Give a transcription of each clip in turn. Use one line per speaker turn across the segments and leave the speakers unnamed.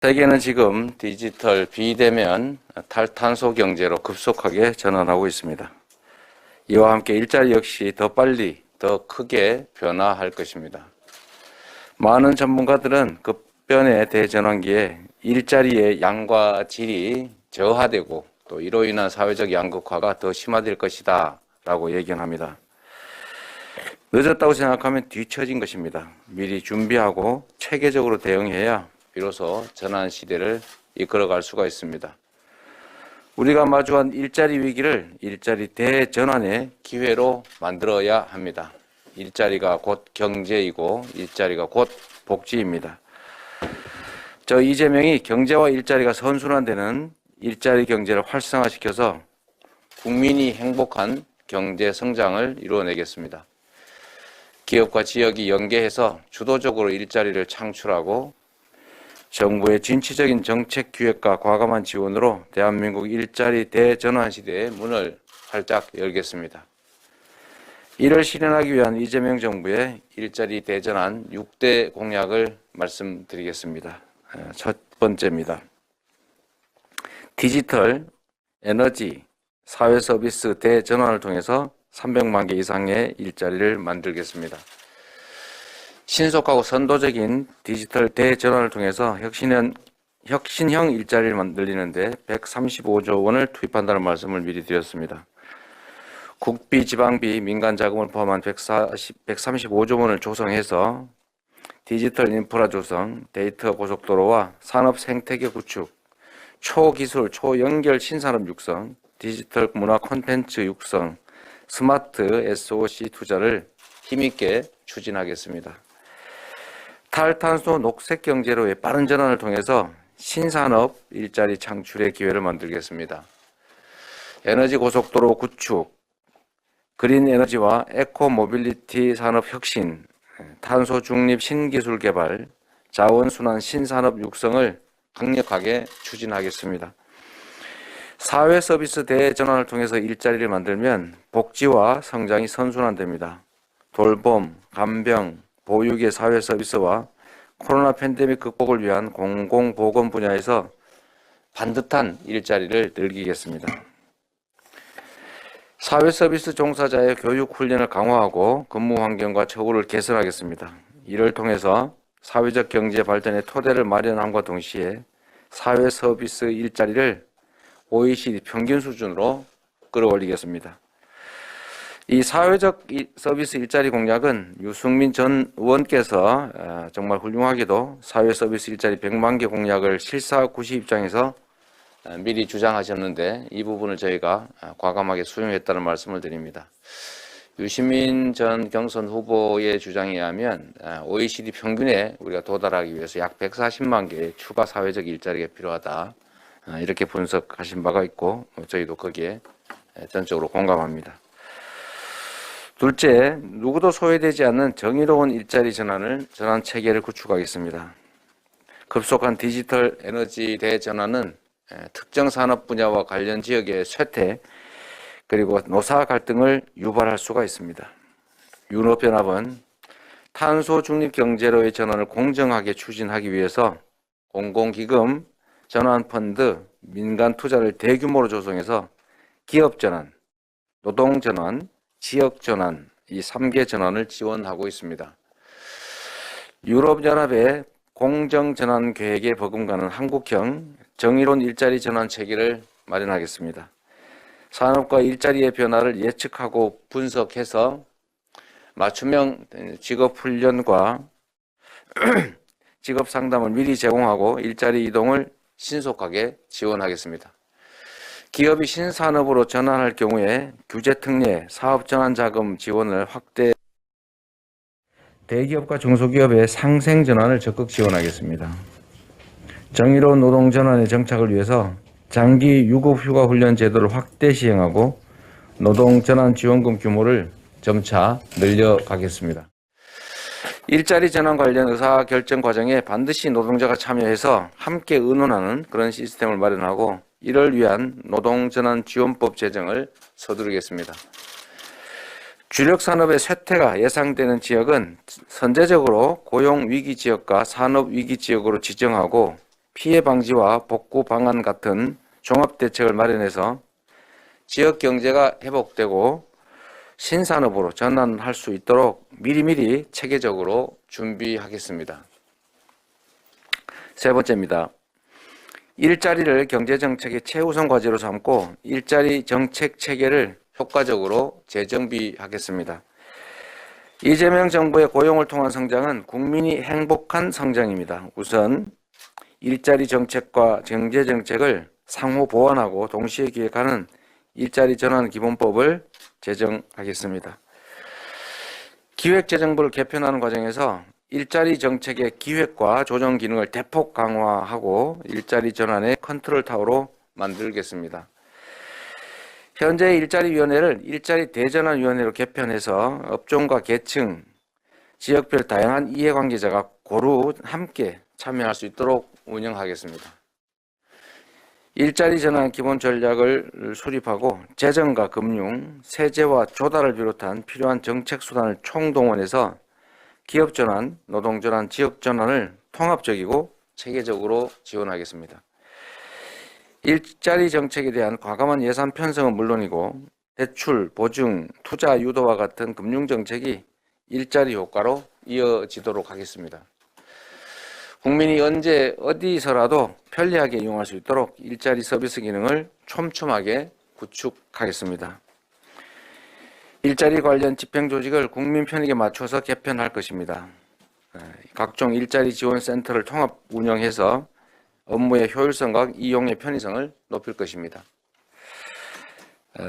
세계는 지금 디지털 비대면 탈탄소 경제로 급속하게 전환하고 있습니다. 이와 함께 일자리 역시 더 빨리, 더 크게 변화할 것입니다. 많은 전문가들은 급변의 대전환기에 일자리의 양과 질이 저하되고 또 이로 인한 사회적 양극화가 더 심화될 것이다 라고 예견합니다. 늦었다고 생각하면 뒤처진 것입니다. 미리 준비하고 체계적으로 대응해야 비로소 전환 시대를 이끌어갈 수가 있습니다. 우리가 마주한 일자리 위기를 일자리 대전환의 기회로 만들어야 합니다. 일자리가 곧 경제이고 일자리가 곧 복지입니다. 저 이재명이 경제와 일자리가 선순환되는 일자리 경제를 활성화시켜서 국민이 행복한 경제 성장을 이루어내겠습니다. 기업과 지역이 연계해서 주도적으로 일자리를 창출하고 정부의 진취적인 정책 기획과 과감한 지원으로 대한민국 일자리 대전환 시대의 문을 활짝 열겠습니다. 이를 실현하기 위한 이재명 정부의 일자리 대전환 6대 공약을 말씀드리겠습니다. 첫 번째입니다. 디지털, 에너지, 사회서비스 대전환을 통해서 300만 개 이상의 일자리를 만들겠습니다. 신속하고 선도적인 디지털 대전환을 통해서 혁신형 일자리를 만들리는데 135조 원을 투입한다는 말씀을 미리 드렸습니다. 국비, 지방비, 민간 자금을 포함한 135조 원을 조성해서 디지털 인프라 조성, 데이터 고속도로와 산업 생태계 구축, 초기술, 초연결 신산업 육성, 디지털 문화 콘텐츠 육성, 스마트 SOC 투자를 힘있게 추진하겠습니다. 탈탄소 녹색 경제로의 빠른 전환을 통해서 신산업 일자리 창출의 기회를 만들겠습니다. 에너지 고속도로 구축, 그린 에너지와 에코 모빌리티 산업 혁신, 탄소 중립 신기술 개발, 자원순환 신산업 육성을 강력하게 추진하겠습니다. 사회 서비스 대전환을 통해서 일자리를 만들면 복지와 성장이 선순환됩니다. 돌봄, 간병, 보육의 사회 서비스와 코로나 팬데믹 극복을 위한 공공보건 분야에서 반듯한 일자리를 늘리겠습니다. 사회 서비스 종사자의 교육 훈련을 강화하고 근무 환경과 처우를 개선하겠습니다. 이를 통해서 사회적 경제 발전의 토대를 마련함과 동시에 사회 서비스 일자리를 OECD 평균 수준으로 끌어올리겠습니다. 이 사회적 서비스 일자리 공약은 유승민 전 의원께서 정말 훌륭하게도 사회 서비스 일자리 100만 개 공약을 실사구시 입장에서 미리 주장하셨는데 이 부분을 저희가 과감하게 수용했다는 말씀을 드립니다. 유시민 전 경선 후보의 주장에 의하면 OECD 평균에 우리가 도달하기 위해서 약 140만 개의 추가 사회적 일자리가 필요하다. 이렇게 분석하신 바가 있고 저희도 거기에 전적으로 공감합니다. 둘째, 누구도 소외되지 않는 정의로운 일자리 전환 체계를 구축하겠습니다. 급속한 디지털 에너지 대전환은 특정 산업 분야와 관련 지역의 쇠퇴 그리고 노사 갈등을 유발할 수가 있습니다. 유럽연합은 탄소 중립 경제로의 전환을 공정하게 추진하기 위해서 공공기금, 전환펀드, 민간 투자를 대규모로 조성해서 기업 전환, 노동 전환, 지역 전환, 이 3개 전환을 지원하고 있습니다. 유럽연합의 공정전환 계획에 버금가는 한국형 정의로운 일자리 전환 체계를 마련하겠습니다. 산업과 일자리의 변화를 예측하고 분석해서 맞춤형 직업훈련과 직업상담을 미리 제공하고 일자리 이동을 신속하게 지원하겠습니다. 기업이 신산업으로 전환할 경우에 규제특례, 사업전환자금 지원을 확대, 대기업과 중소기업의 상생전환을 적극 지원하겠습니다. 정의로운 노동전환의 정착을 위해서 장기 유급휴가훈련 제도를 확대 시행하고 노동전환지원금 규모를 점차 늘려가겠습니다. 일자리 전환 관련 의사결정 과정에 반드시 노동자가 참여해서 함께 의논하는 그런 시스템을 마련하고 이를 위한 노동전환지원법 제정을 서두르겠습니다. 주력산업의 쇠퇴가 예상되는 지역은 선제적으로 고용위기지역과 산업위기지역으로 지정하고 피해 방지와 복구 방안 같은 종합 대책을 마련해서 지역 경제가 회복되고 신산업으로 전환할 수 있도록 미리미리 체계적으로 준비하겠습니다. 세 번째입니다. 일자리를 경제정책의 최우선 과제로 삼고 일자리 정책 체계를 효과적으로 재정비하겠습니다. 이재명 정부의 고용을 통한 성장은 국민이 행복한 성장입니다. 우선 일자리 정책과 경제 정책을 상호 보완하고 동시에 기획하는 일자리 전환 기본법을 제정하겠습니다. 기획재정부를 개편하는 과정에서 일자리 정책의 기획과 조정 기능을 대폭 강화하고 일자리 전환의 컨트롤 타워로 만들겠습니다. 현재 일자리위원회를 일자리 대전환위원회로 개편해서 업종과 계층, 지역별 다양한 이해관계자가 고루 함께 참여할 수 있도록 운영하겠습니다. 일자리 전환 기본 전략을 수립하고 재정과 금융, 세제와 조달을 비롯한 필요한 정책 수단을 총동원해서 기업 전환, 노동 전환, 지역 전환을 통합적이고 체계적으로 지원하겠습니다. 일자리 정책에 대한 과감한 예산 편성은 물론이고 대출, 보증, 투자 유도와 같은 금융 정책이 일자리 효과로 이어지도록 하겠습니다. 국민이 언제 어디서라도 편리하게 이용할 수 있도록 일자리 서비스 기능을 촘촘하게 구축하겠습니다. 일자리 관련 집행조직을 국민 편익에 맞춰서 개편할 것입니다. 각종 일자리 지원 센터를 통합 운영해서 업무의 효율성과 이용의 편의성을 높일 것입니다.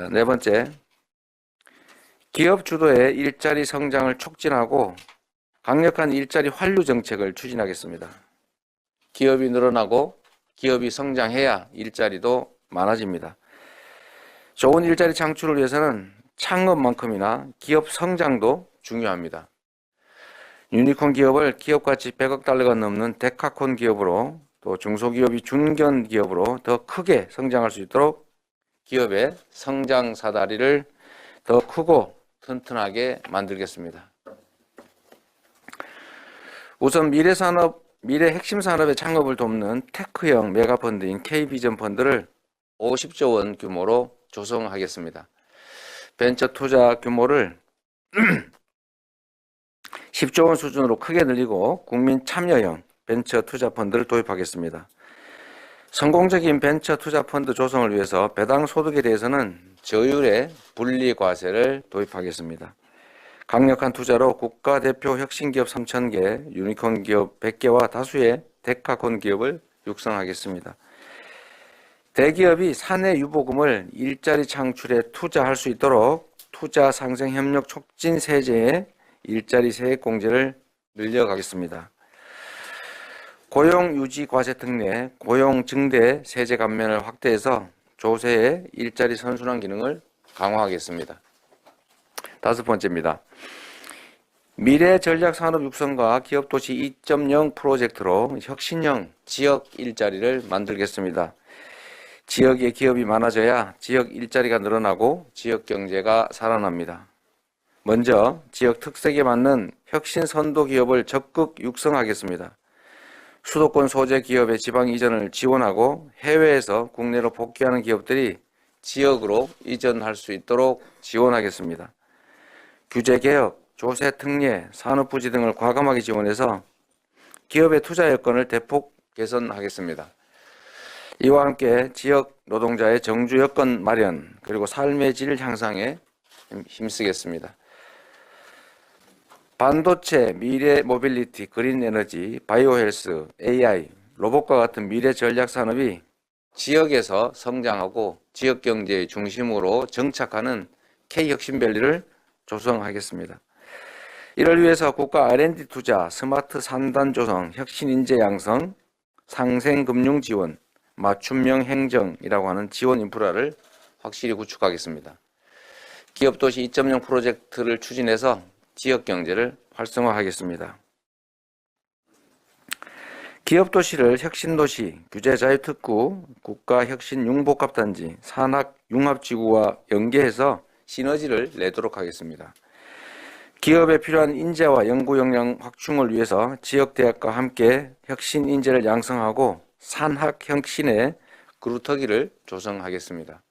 네 번째, 기업 주도의 일자리 성장을 촉진하고 강력한 일자리 환류 정책을 추진하겠습니다. 기업이 늘어나고 기업이 성장해야 일자리도 많아집니다. 좋은 일자리 창출을 위해서는 창업만큼이나 기업 성장도 중요합니다. 유니콘 기업을 기업가치 100억 달러가 넘는 데카콘 기업으로 또 중소기업이 중견 기업으로 더 크게 성장할 수 있도록 기업의 성장 사다리를 더 크고 튼튼하게 만들겠습니다. 우선 미래 핵심 산업의 창업을 돕는 테크형 메가펀드인 K비전 펀드를 50조 원 규모로 조성하겠습니다. 벤처 투자 규모를 10조 원 수준으로 크게 늘리고 국민 참여형 벤처 투자 펀드를 도입하겠습니다. 성공적인 벤처 투자 펀드 조성을 위해서 배당 소득에 대해서는 저율의 분리 과세를 도입하겠습니다. 강력한 투자로 국가대표 혁신기업 3,000개, 유니콘 기업 100개와 다수의 데카콘 기업을 육성하겠습니다. 대기업이 사내 유보금을 일자리 창출에 투자할 수 있도록 투자 상생 협력 촉진 세제에 일자리 세액 공제를 늘려가겠습니다. 고용 유지 과세 특례, 고용 증대 세제 감면을 확대해서 조세의 일자리 선순환 기능을 강화하겠습니다. 다섯 번째입니다. 미래 전략 산업 육성과 기업 도시 2.0 프로젝트로 혁신형 지역 일자리를 만들겠습니다. 지역에 기업이 많아져야 지역 일자리가 늘어나고 지역 경제가 살아납니다. 먼저 지역 특색에 맞는 혁신 선도 기업을 적극 육성하겠습니다. 수도권 소재 기업의 지방 이전을 지원하고 해외에서 국내로 복귀하는 기업들이 지역으로 이전할 수 있도록 지원하겠습니다. 규제개혁, 조세 특례, 산업부지 등을 과감하게 지원해서 기업의 투자 여건을 대폭 개선하겠습니다. 이와 함께 지역 노동자의 정주 여건 마련 그리고 삶의 질 향상에 힘쓰겠습니다. 반도체, 미래 모빌리티, 그린 에너지, 바이오 헬스, AI, 로봇과 같은 미래 전략 산업이 지역에서 성장하고 지역 경제의 중심으로 정착하는 K혁신밸리를 조성하겠습니다. 이를 위해서 국가 R&D 투자, 스마트 산단 조성, 혁신 인재 양성, 상생 금융 지원, 맞춤형 행정이라고 하는 지원 인프라를 확실히 구축하겠습니다. 기업도시 2.0 프로젝트를 추진해서 지역 경제를 활성화하겠습니다. 기업도시를 혁신도시, 규제자유특구, 국가혁신융복합단지, 산학융합지구와 연계해서 시너지를 내도록 하겠습니다. 기업에 필요한 인재와 연구 역량 확충을 위해서 지역대학과 함께 혁신 인재를 양성하고 산학혁신의 그루터기를 조성하겠습니다.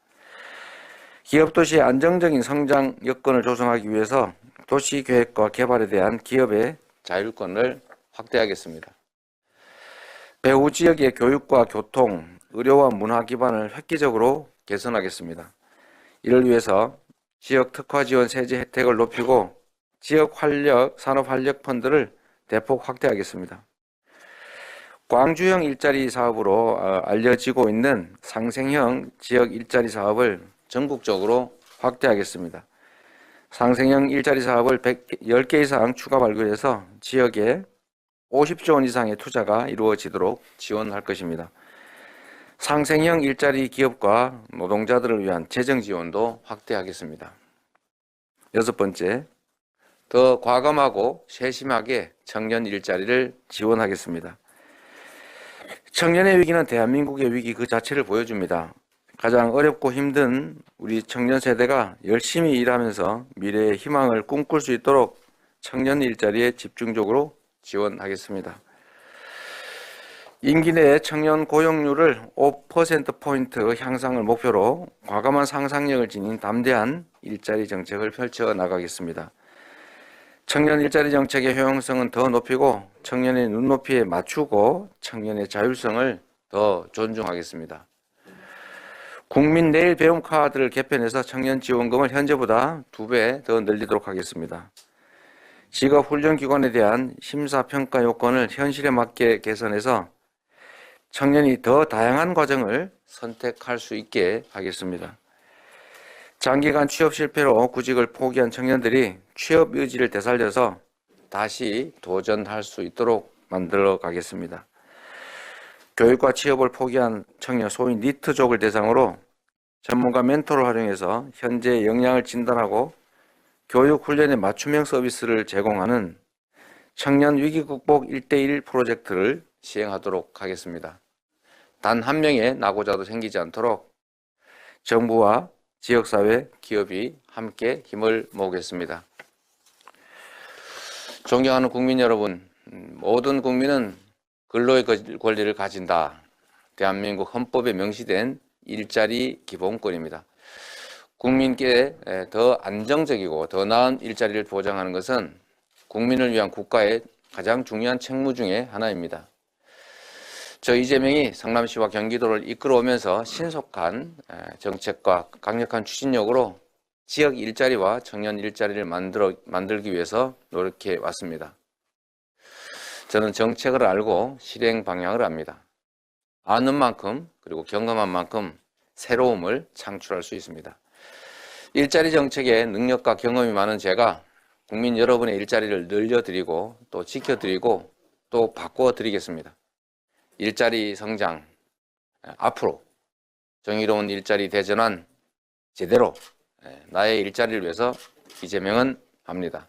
기업 도시의 안정적인 성장 여건을 조성하기 위해서 도시계획과 개발에 대한 기업의 자율권을 확대하겠습니다. 배후 지역의 교육과 교통, 의료와 문화 기반을 획기적으로 개선하겠습니다. 이를 위해서 지역 특화 지원 세제 혜택을 높이고 지역 산업 활력 펀드를 대폭 확대하겠습니다. 광주형 일자리 사업으로 알려지고 있는 상생형 지역 일자리 사업을 전국적으로 확대하겠습니다. 상생형 일자리 사업을 10개 이상 추가 발굴해서 지역에 50조 원 이상의 투자가 이루어지도록 지원할 것입니다. 상생형 일자리 기업과 노동자들을 위한 재정 지원도 확대하겠습니다. 6번째, 더 과감하고 세심하게 청년 일자리를 지원하겠습니다. 청년의 위기는 대한민국의 위기 그 자체를 보여줍니다. 가장 어렵고 힘든 우리 청년 세대가 열심히 일하면서 미래의 희망을 꿈꿀 수 있도록 청년 일자리에 집중적으로 지원하겠습니다. 임기 내에 청년 고용률을 5%포인트 향상을 목표로 과감한 상상력을 지닌 담대한 일자리 정책을 펼쳐 나가겠습니다. 청년 일자리 정책의 효용성은 더 높이고 청년의 눈높이에 맞추고 청년의 자율성을 더 존중하겠습니다. 국민 내일 배움 카드를 개편해서 청년 지원금을 현재보다 2배 더 늘리도록 하겠습니다. 직업훈련기관에 대한 심사평가 요건을 현실에 맞게 개선해서 청년이 더 다양한 과정을 선택할 수 있게 하겠습니다. 장기간 취업 실패로 구직을 포기한 청년들이 취업 의지를 되살려서 다시 도전할 수 있도록 만들어 가겠습니다. 교육과 취업을 포기한 청년 소위 니트족을 대상으로 전문가 멘토를 활용해서 현재의 역량을 진단하고 교육 훈련의 맞춤형 서비스를 제공하는 청년 위기 극복 1:1 프로젝트를 시행하도록 하겠습니다. 단 한 명의 낙오자도 생기지 않도록 정부와 지역사회, 기업이 함께 힘을 모으겠습니다. 존경하는 국민 여러분, 모든 국민은 근로의 권리를 가진다. 대한민국 헌법에 명시된 일자리 기본권입니다. 국민께 더 안정적이고 더 나은 일자리를 보장하는 것은 국민을 위한 국가의 가장 중요한 책무 중에 하나입니다. 저 이재명이 성남시와 경기도를 이끌어오면서 신속한 정책과 강력한 추진력으로 지역 일자리와 청년 일자리를 만들기 위해서 노력해 왔습니다. 저는 정책을 알고 실행 방향을 압니다. 아는 만큼 그리고 경험한 만큼 새로움을 창출할 수 있습니다. 일자리 정책에 능력과 경험이 많은 제가 국민 여러분의 일자리를 늘려드리고 또 지켜드리고 또 바꿔드리겠습니다. 일자리 성장, 앞으로 정의로운 일자리 대전환 제대로 나의 일자리를 위해서 이재명은 합니다.